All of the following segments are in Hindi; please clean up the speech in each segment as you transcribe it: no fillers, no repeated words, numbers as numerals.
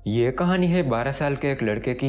ये कहानी है 12 साल के एक लड़के की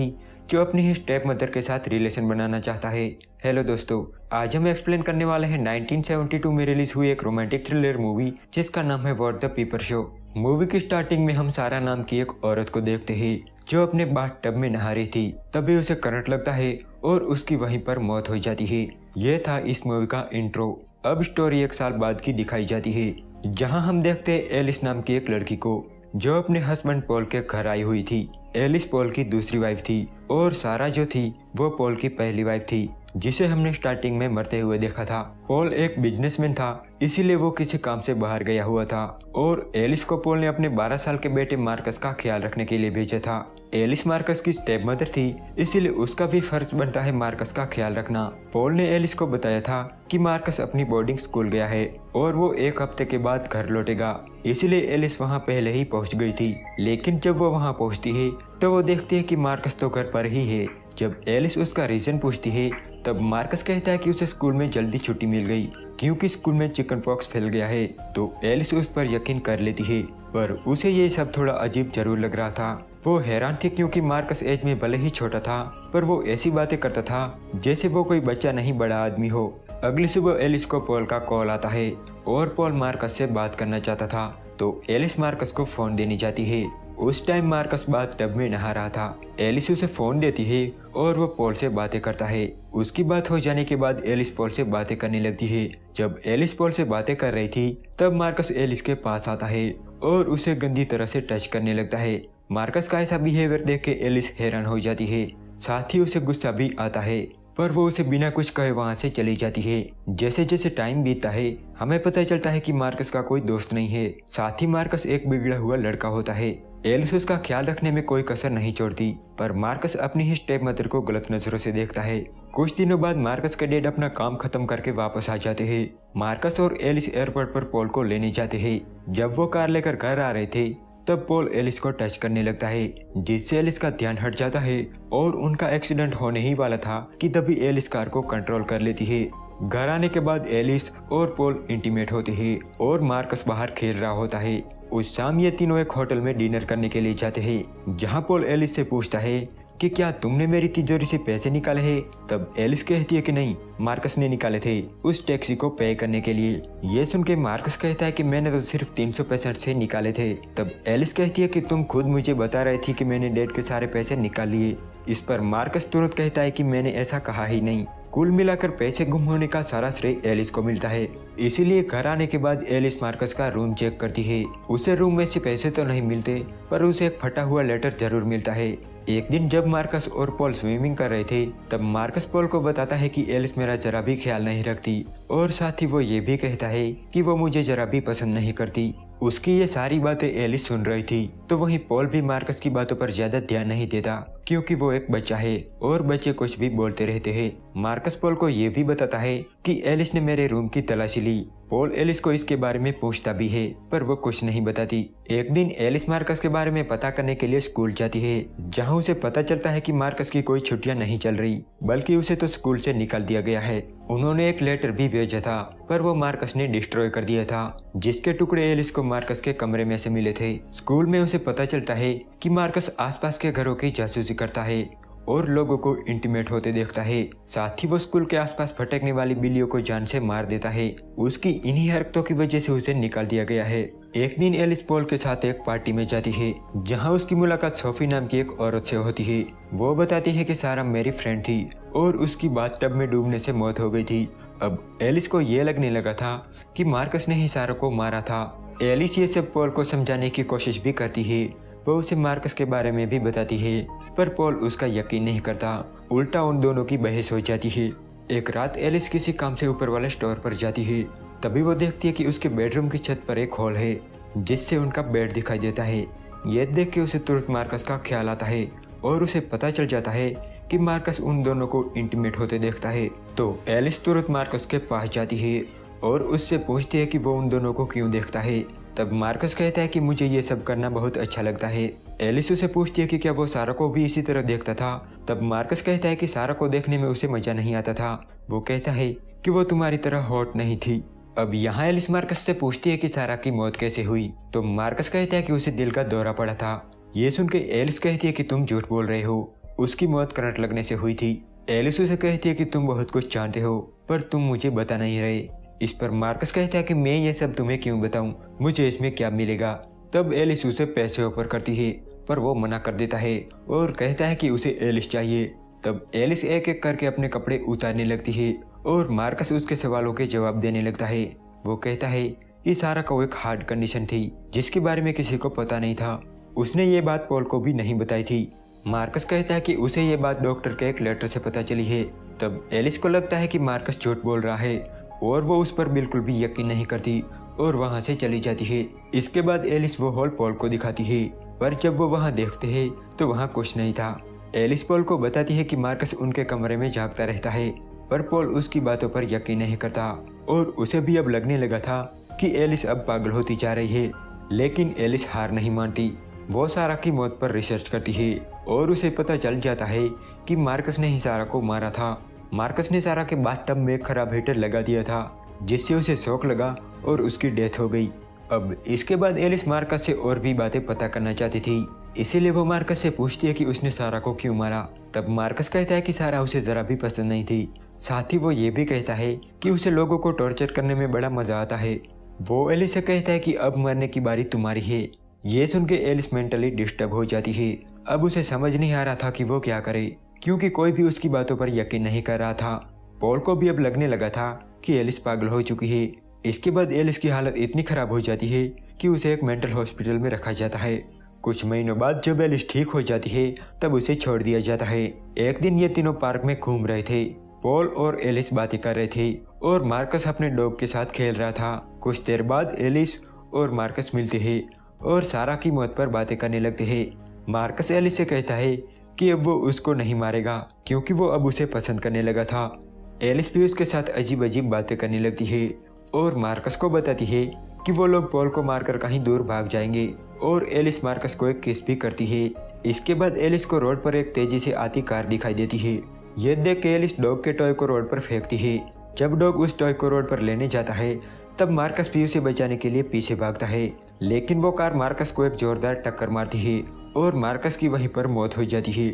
जो अपनी ही स्टेप मदर के साथ रिलेशन बनाना चाहता है। हेलो दोस्तों, आज हम एक्सप्लेन करने वाले हैं 1972 में रिलीज हुई एक रोमांटिक थ्रिलर मूवी जिसका नाम है व्हाट द पीपर शो। मूवी की स्टार्टिंग में हम सारा नाम की एक औरत को देखते हैं जो अपने बाथ टब में नहा रही थी। तभी उसे करंट लगता है और उसकी वहीं पर मौत हो जाती है। ये था इस मूवी का इंट्रो। अब स्टोरी एक साल बाद की दिखाई जाती है जहां हम देखते हैं एलिस नाम की एक लड़की को जो अपने हस्बैंड पॉल के घर आई हुई थी। एलिस पॉल की दूसरी वाइफ थी और सारा जो थी वो पॉल की पहली वाइफ थी जिसे हमने स्टार्टिंग में मरते हुए देखा था। पॉल एक बिजनेसमैन था, इसीलिए वो किसी काम से बाहर गया हुआ था और एलिस को पॉल ने अपने 12 साल के बेटे मार्कस का ख्याल रखने के लिए भेजा था। एलिस मार्कस की स्टेप मदर थी, इसीलिए उसका भी फर्ज बनता है मार्कस का ख्याल रखना। पॉल ने एलिस को बताया था कि मार्कस अपनी बोर्डिंग स्कूल गया है और वो एक हफ्ते के बाद घर लौटेगा, इसीलिए एलिस वहाँ पहले ही पहुँच गई थी। लेकिन जब वो वहाँ पहुँचती है तो वो देखती है कि मार्कस तो घर पर ही है। जब एलिस उसका रीजन पूछती है तब मार्कस कहता है कि उसे स्कूल में जल्दी छुट्टी मिल गई क्योंकि स्कूल में चिकन पॉक्स फैल गया है। तो एलिस उस पर यकीन कर लेती है, पर उसे ये सब थोड़ा अजीब जरूर लग रहा था। वो हैरान थी क्योंकि मार्कस एज में भले ही छोटा था पर वो ऐसी बातें करता था जैसे वो कोई बच्चा नहीं बड़ा आदमी हो। अगली सुबह एलिस को पॉल का कॉल आता है और पॉल मार्कस से बात करना चाहता था, तो एलिस मार्कस को फोन देनी चाहती है। उस टाइम मार्कस बाथ टब में नहा रहा था। एलिस उसे फोन देती है और वो पॉल से बातें करता है। उसकी बात हो जाने के बाद एलिस पॉल से बातें करने लगती है। जब एलिस पॉल से बातें कर रही थी तब मार्कस एलिस के पास आता है और उसे गंदी तरह से टच करने लगता है। मार्कस का ऐसा बिहेवियर देख के एलिस हैरान हो जाती है, साथ ही उसे गुस्सा भी आता है, पर वो उसे बिना कुछ कहे वहाँ से चली जाती है। जैसे जैसे टाइम बीतता है हमें पता चलता है कि मार्कस का कोई दोस्त नहीं है, साथ ही मार्कस एक बिगड़ा हुआ लड़का होता है। एलिस उसका ख्याल रखने में कोई कसर नहीं छोड़ती, पर मार्कस अपनी ही स्टेप मदर को गलत नजरों से देखता है। कुछ दिनों बाद मार्कस के डैड अपना काम खत्म करके वापस आ जाते हैं। मार्कस और एलिस एयरपोर्ट पर पॉल को लेने जाते हैं। जब वो कार लेकर घर आ रहे थे तब पॉल एलिस को टच करने लगता है, जिससे एलिस का ध्यान हट जाता है और उनका एक्सीडेंट होने ही वाला था कि तभी एलिस कार को कंट्रोल कर लेती है। घर आने के बाद एलिस और पॉल इंटीमेट होते हैं और मार्कस बाहर खेल रहा होता है। उस शाम ये तीनों एक होटल में डिनर करने के लिए जाते हैं, जहां पॉल एलिस से पूछता है कि क्या तुमने मेरी तिजोरी से पैसे निकाले हैं? तब एलिस कहती है कि नहीं, मार्कस ने निकाले थे उस टैक्सी को पे करने के लिए। ये सुन के मार्कस कहता है कि मैंने तो सिर्फ 365 से निकाले थे। तब एलिस कहती है कि तुम खुद मुझे बता रही थी कि मैंने डैड के सारे पैसे निकाल लिए। इस पर मार्कस तुरंत कहता है कि मैंने ऐसा कहा ही नहीं। कुल मिलाकर पैसे गुम होने का सारा श्रेय एलिस को मिलता है। इसीलिए घर आने के बाद एलिस मार्कस का रूम चेक करती है। उसे रूम में से पैसे तो नहीं मिलते पर उसे एक फटा हुआ लेटर जरूर मिलता है। एक दिन जब मार्कस और पॉल स्विमिंग कर रहे थे तब मार्कस पॉल को बताता है कि एलिस मेरा जरा भी ख्याल नहीं रखती और साथ ही वो ये भी कहता है कि वो मुझे जरा भी पसंद नहीं करती। उसकी ये सारी बातें एलिस सुन रही थी, तो वहीं पॉल भी मार्कस की बातों पर ज्यादा ध्यान नहीं देता क्योंकि वो एक बच्चा है और बच्चे कुछ भी बोलते रहते हैं। मार्कस पॉल को ये भी बताता है कि एलिस ने मेरे रूम की तलाशी ली। पॉल एलिस को इसके बारे में पूछता भी है पर वो कुछ नहीं बताती। एक दिन एलिस मार्कस के बारे में पता करने के लिए स्कूल जाती है, जहां उसे पता चलता है कि मार्कस की कोई छुट्टियां नहीं चल रही बल्कि उसे तो स्कूल से निकाल दिया गया है। उन्होंने एक लेटर भी भेजा था पर वो मार्कस ने डिस्ट्रॉय कर दिया था, जिसके टुकड़े एलिस को मार्कस के कमरे में से मिले थे। स्कूल में उसे पता चलता है कि मार्कस आसपास के घरों की जासूसी करता है और लोगों को इंटीमेट होते देखता है। साथ ही वो स्कूल के आसपास भटकने वाली बिल्लियों को जान से मार देता है। उसकी इन्हीं हरकतों की वजह से उसे निकाल दिया गया है। एक दिन एलिस पॉल के साथ एक पार्टी में जाती है, जहां उसकी मुलाकात सोफी नाम की एक औरत से होती है। वो बताती है कि सारा मेरी फ्रेंड थी और उसकी बाथ टब में डूबने से मौत हो गई थी। अब एलिस को ये लगने लगा था कि मार्कस ने ही सारा को मारा था। एलिस ये सब पॉल को समझाने की कोशिश भी करती है। वो उसे मार्कस के बारे में भी बताती है पर पॉल उसका यकीन नहीं करता। उल्टा उन दोनों की बहस हो जाती है। एक रात एलिस किसी काम से ऊपर वाले स्टोर पर जाती है। तभी वो देखती है कि उसके बेडरूम की छत पर एक हॉल है जिससे उनका बेड दिखाई देता है। ये देख के उसे तुरंत मार्कस का ख्याल आता है और उसे पता चल जाता है कि मार्कस उन दोनों को इंटीमेट होते देखता है। तो एलिस तुरंत मार्कस के पास जाती है और उससे पूछती है कि वो उन दोनों को क्यों देखता है। तब मार्कस कहता है कि मुझे ये सब करना बहुत अच्छा लगता है। एलिस उसे पूछती है कि क्या वो सारा को भी इसी तरह देखता था। तब मार्कस कहता है कि सारा को देखने में उसे मजा नहीं आता था। वो कहता है कि वो तुम्हारी तरह हॉट नहीं थी। अब यहाँ एलिस मार्कस से पूछती है कि सारा की मौत कैसे हुई। तो मार्कस कहता है कि उसे दिल का दौरा पड़ा था। ये सुन के एलिस कहती है कि तुम झूठ बोल रहे हो, उसकी मौत करंट लगने से हुई थी। एलिस उसे कहती है कि तुम बहुत कुछ जानते हो पर तुम मुझे बता नहीं रहे। इस पर मार्कस कहता है कि मैं ये सब तुम्हें क्यों बताऊं, मुझे इसमें क्या मिलेगा। तब एलिस उसे पैसे ऑफर करती है पर वो मना कर देता है और कहता है कि उसे एलिस चाहिए। तब एलिस एक एक करके अपने कपड़े उतारने लगती है और मार्कस उसके सवालों के जवाब देने लगता है। वो कहता है कि सारा को एक हार्ट कंडीशन थी जिसके बारे में किसी को पता नहीं था। उसने ये बात पॉल को भी नहीं बताई थी। मार्कस कहता है कि उसे ये बात डॉक्टर के एक लेटर से पता चली है। तब एलिस को लगता है कि मार्कस झूठ बोल रहा है और वो उस पर बिल्कुल भी यकीन नहीं करती और वहाँ से चली जाती है। इसके बाद एलिस वो हॉल पॉल को दिखाती है पर जब वो वहाँ देखते हैं तो वहाँ कुछ नहीं था। एलिस पॉल को बताती है कि मार्कस उनके कमरे में जागता रहता है पर पॉल उसकी बातों पर यकीन नहीं करता और उसे भी अब लगने लगा था कि एलिस अब पागल होती जा रही है। लेकिन एलिस हार नहीं मानती। वो सारा की मौत पर रिसर्च करती है और उसे पता चल जाता है कि मार्कस ने ही सारा को मारा था। मार्कस ने सारा के बाथटब में खराब हीटर लगा दिया था जिससे उसे शॉक लगा और उसकी डेथ हो गई। अब इसके बाद एलिस मार्कस से और भी बातें पता करना चाहती थी, इसीलिए वो मार्कस से पूछती है कि उसने सारा को क्यों मारा। तब मार्कस कहता है कि सारा उसे जरा भी पसंद नहीं थी। साथ ही वो ये भी कहता है कि उसे लोगों को टॉर्चर करने में बड़ा मजा आता है। वो एलिस से कहता है कि अब मरने की बारी तुम्हारी है। ये सुन के एलिस मेंटली डिस्टर्ब हो जाती है। अब उसे समझ नहीं आ रहा था कि वो क्या करे क्योंकि कोई भी उसकी बातों पर यकीन नहीं कर रहा था। पॉल को भी अब लगने लगा था कि एलिस पागल हो चुकी है। इसके बाद एलिस की हालत इतनी खराब हो जाती है कि उसे एक मेंटल हॉस्पिटल में रखा जाता है। कुछ महीनों बाद जब एलिस ठीक हो जाती है तब उसे छोड़ दिया जाता है। एक दिन ये तीनों पार्क में घूम रहे थे। पॉल और एलिस बातें कर रहे थे और मार्कस अपने डॉग के साथ खेल रहा था। कुछ देर बाद एलिस और मार्कस मिलते हैं और सारा की मौत पर बातें करने लगते हैं। मार्कस एलिस से कहता है कि अब वो उसको नहीं मारेगा क्योंकि वो अब उसे पसंद करने लगा था। एलिस भी उसके साथ अजीब अजीब बातें करने लगती है और मार्कस को बताती है कि वो लोग पॉल को मारकर कहीं दूर भाग जाएंगे और एलिस मार्कस को एक किस भी करती है। इसके बाद एलिस को रोड पर एक तेजी से आती कार दिखाई देती है। ये देख के एलिस डॉग के टॉय को रोड पर फेंकती है। जब डॉग उस टॉय को रोड पर लेने जाता है तब मार्कस भी उसे बचाने के लिए पीछे भागता है, लेकिन वो कार मार्कस को एक जोरदार टक्कर मारती है और मार्कस की वहीं पर मौत हो जाती है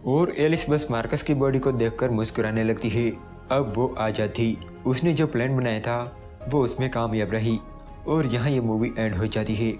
और एलिस बस मार्कस की बॉडी को देखकर मुस्कुराने लगती है। अब वो आजाद थी। उसने जो प्लान बनाया था वो उसमें कामयाब रही और यहाँ ये मूवी एंड हो जाती है।